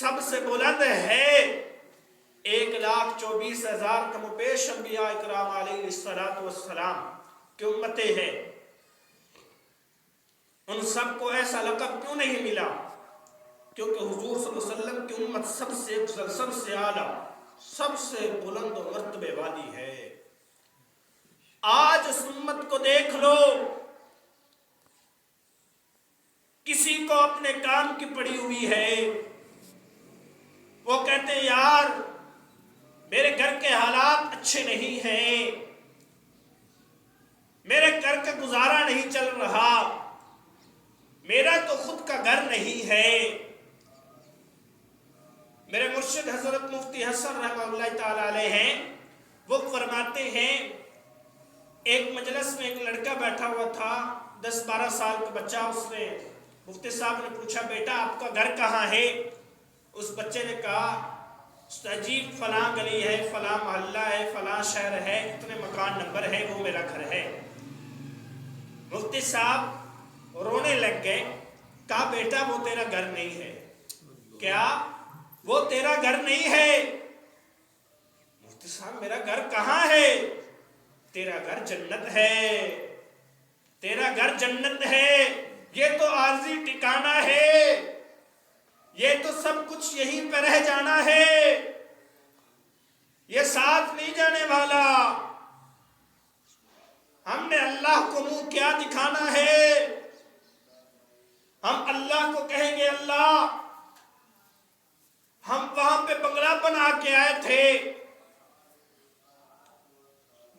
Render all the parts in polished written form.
سب سے بلند ہے، 1,24,000 کم و بیش انبیاء اکرام علیہ السلام کی امتیں ہیں، ان سب کو ایسا لقب کیوں نہیں ملا؟ کیونکہ حضور صلی اللہ علیہ وسلم کی امت سب سے افضل، سب سے اعلیٰ، سب سے بلند و مرتبے والی ہے۔ آج اس امت کو دیکھ لو، کسی کو اپنے کام کی پڑی ہوئی ہے، وہ کہتے ہیں یار میرے گھر کے حالات اچھے نہیں ہیں، میرے گھر کا گزارا نہیں چل رہا، میرا تو خود کا گھر نہیں ہے۔ میرے مرشد حضرت مفتی حسن رحمہ اللہ تعالی علیہ ہیں، وہ فرماتے ہیں ایک مجلس میں ایک لڑکا بیٹھا ہوا تھا، 10-12 سال کا بچہ، اس نے مفتی صاحب نے پوچھا بیٹا آپ کا گھر کہاں ہے؟ اس بچے نے کہا استاد جی فلاں گلی ہے، فلاں محلہ ہے، فلاں شہر ہے، اتنے مکان نمبر ہے، وہ میرا گھر ہے۔ مفتی صاحب رونے لگ گئے، کہا بیٹا وہ تیرا گھر نہیں ہے۔ کیا وہ تیرا گھر نہیں ہے؟ مفتی صاحب میرا گھر کہاں ہے؟ تیرا گھر جنت ہے، تیرا گھر جنت ہے، یہ تو عارضی ٹھکانہ ہے، یہ تو سب کچھ یہیں پہ رہ جانا ہے، یہ ساتھ نہیں جانے والا۔ ہم نے اللہ کو منہ کیا دکھانا ہے؟ ہم اللہ کو کہیں گے اللہ ہم وہاں پہ بنگلہ بنا کے آئے تھے،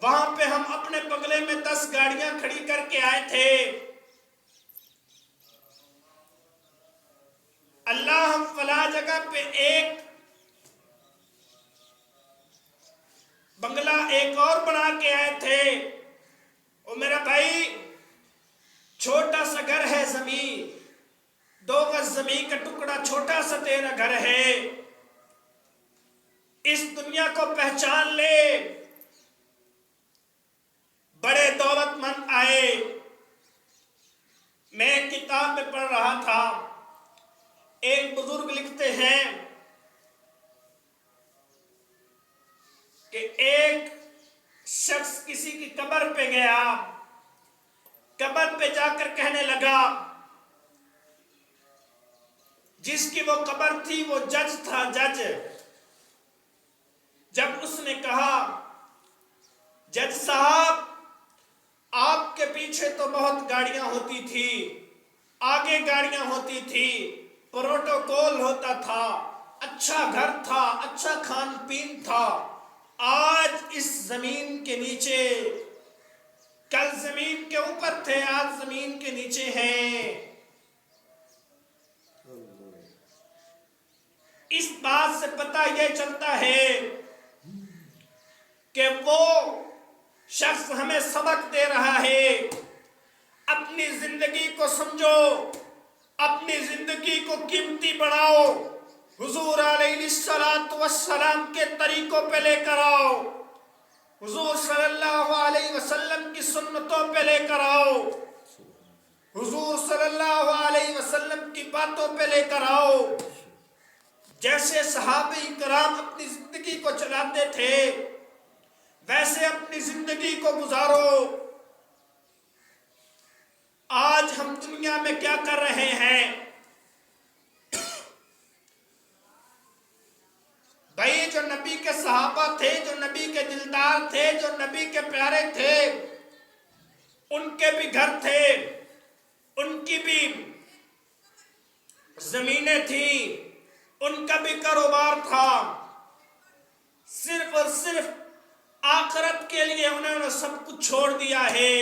وہاں پہ ہم اپنے بنگلے میں 10 گاڑیاں کھڑی کر کے آئے تھے، اللہ ہم فلاں جگہ پہ ایک بنگلہ ایک اور بنا کے آئے تھے۔ او میرا بھائی چھوٹا سا گھر ہے، زمین 2 گز زمین کا ٹکڑا چھوٹا سا تیرا گھر ہے، اس دنیا کو پہچان لے۔ بڑے دولت مند آئے، میں ایک کتاب میں پڑھ رہا تھا، ایک بزرگ لکھتے ہیں کہ ایک شخص کسی کی قبر پہ گیا، قبر پہ جا کر کہنے لگا، جس کی وہ قبر تھی وہ جج تھا، جج۔ جب اس نے کہا جج صاحب آپ کے پیچھے تو بہت گاڑیاں ہوتی تھی، آگے گاڑیاں ہوتی تھی، پروٹوکول ہوتا تھا، اچھا گھر تھا، اچھا کھان پین تھا، آج اس زمین کے نیچے، کل زمین کے اوپر تھے، آج زمین کے نیچے ہیں۔ اس بات سے پتہ یہ چلتا ہے کہ وہ شخص ہمیں سبق دے رہا ہے، اپنی زندگی کو سمجھو، اپنی زندگی کو قیمتی بناؤ، حضور علیہ السلام کے طریقوں پہ لے کر آؤ، حضور صلی اللہ علیہ وسلم کی سنتوں پہ لے کر آؤ، حضور صلی اللہ علیہ وسلم کی باتوں پہ لے کر آؤ۔ جیسے صحابہ کرام اپنی زندگی کو چلاتے تھے ویسے اپنی زندگی کو گزارو۔ آج ہم دنیا میں کیا کر رہے ہیں؟ بھائی جو نبی کے صحابہ تھے، جو نبی کے دلدار تھے، جو نبی کے پیارے تھے، ان کے بھی گھر تھے، ان کی بھی زمینیں تھیں، ان کا بھی کاروبار تھا، صرف اور صرف آخرت کے لیے انہوں نے سب کچھ چھوڑ دیا ہے۔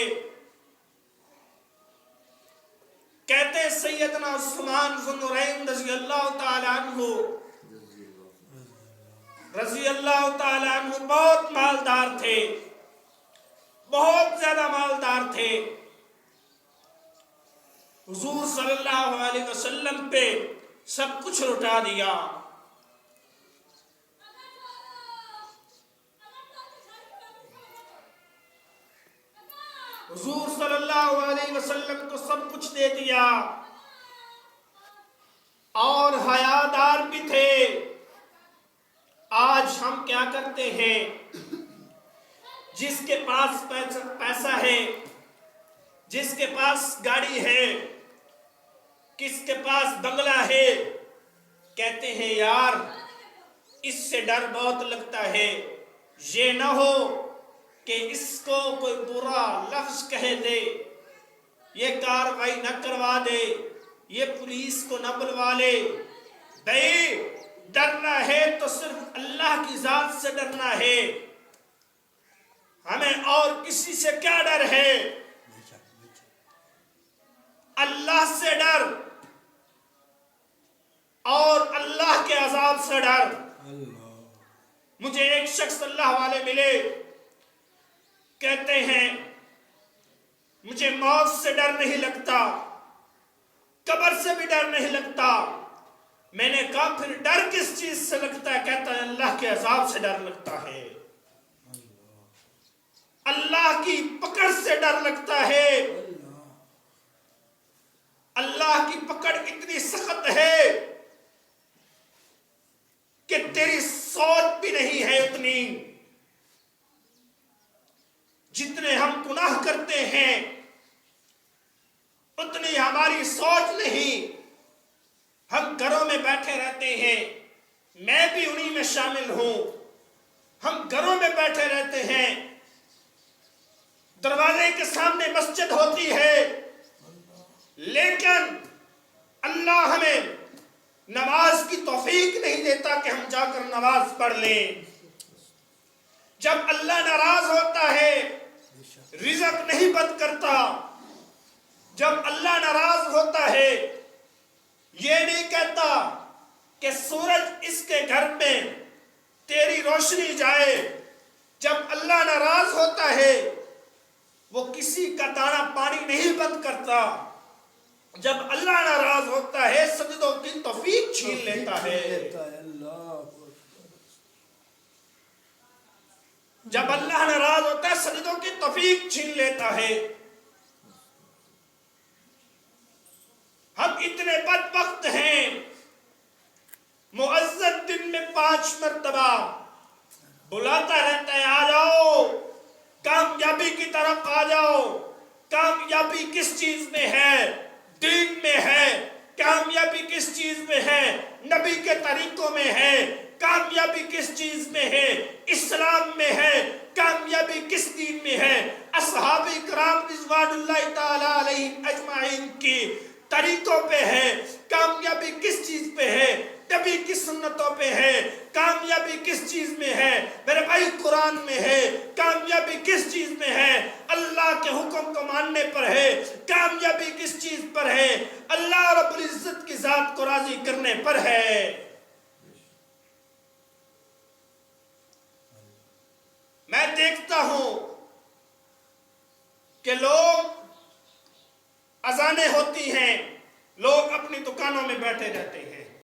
کہتے سیدنا عثمان ذو النورین رضی اللہ تعالی عنہ بہت مالدار تھے، بہت زیادہ مالدار تھے، حضور صلی اللہ علیہ وسلم پہ سب کچھ لٹا دیا۔ حضور صلی اللہ علیہ وسلم کو سب کچھ دے دیا، اور حیادار بھی تھے، رکھتے ہیں, جس کے پاس پیسہ ہے, جس کے پاس گاڑی ہے, کس کے پاس بنگلہ ہے, کہتے ہیں یار اس سے ڈر بہت لگتا ہے, یہ نہ ہو کہ اس کو کوئی برا لفظ کہہ دے, یہ کاروائی نہ کروا دے, یہ پولیس کو نہ بلوا لے. بھائی ڈرنا ہے تو صرف اللہ کی ذات سے ڈرنا ہے, ہمیں اور کسی سے کیا ڈر ہے؟ اللہ سے ڈر اور اللہ کے عذاب سے ڈر. مجھے ایک شخص اللہ والے ملے, کہتے ہیں مجھے موت سے ڈر نہیں لگتا, قبر سے بھی ڈر نہیں لگتا. میں نے کہا پھر ڈر کس چیز سے لگتا ہے؟ کہتا ہے اللہ کے عذاب سے ڈر لگتا ہے, اللہ کی پکڑ سے ڈر لگتا ہے. اللہ کی پکڑ اتنی سخت ہے کہ تیری سوچ بھی نہیں ہے اتنی. جتنے ہم گناہ کرتے ہیں اتنی ہماری سوچ نہیں. ہم گھروں میں بیٹھے رہتے ہیں, میں بھی انہی میں شامل ہوں. ہم گھروں میں بیٹھے رہتے ہیں, دروازے کے سامنے مسجد ہوتی ہے, لیکن اللہ ہمیں نماز کی توفیق نہیں دیتا کہ ہم جا کر نماز پڑھ لیں. جب اللہ ناراض ہوتا ہے رزق نہیں بند کرتا. جب اللہ ناراض ہوتا ہے یہ نہیں کہتا کہ سورج اس کے گھر میں تیری روشنی جائے. جب اللہ ناراض ہوتا ہے وہ کسی کا دانہ پانی نہیں بند کرتا. جب اللہ ناراض ہوتا ہے سجدوں کی توفیق چھین لیتا ہے. جب اللہ ناراض ہوتا ہے سجدوں کی توفیق چھین لیتا ہے. ہم اتنے بدبخت ہیں, مؤذن دن میں 5 مرتبہ بلاتا رہتا ہے آ جاؤ, کامیابی کی طرف آ جاؤ. کامیابی کس چیز میں ہے؟ دین میں ہے. کامیابی کس چیز میں ہے؟ نبی کے طریقوں میں ہے. کامیابی کس چیز میں ہے؟ اسلام میں ہے. کامیابی کس دین میں ہے؟ اصحاب کرام رضوان اللہ تعالی علیہم اجمعین کی طریقوں پہ ہے. کامیابی کس چیز پہ ہے؟ نبی کی سنتوں پہ ہے. کامیابی کس چیز میں ہے؟ میرے بھائی قرآن میں ہے. کامیابی کس چیز میں ہے؟ اللہ کے حکم کو ماننے پر ہے. کامیابی کس چیز پر ہے؟ اللہ رب العزت کی ذات کو راضی کرنے پر ہے. میں دیکھتا ہوں کہ لوگ اذانیں ہوتی ہیں, لوگ اپنی دکانوں میں بیٹھے رہتے ہیں.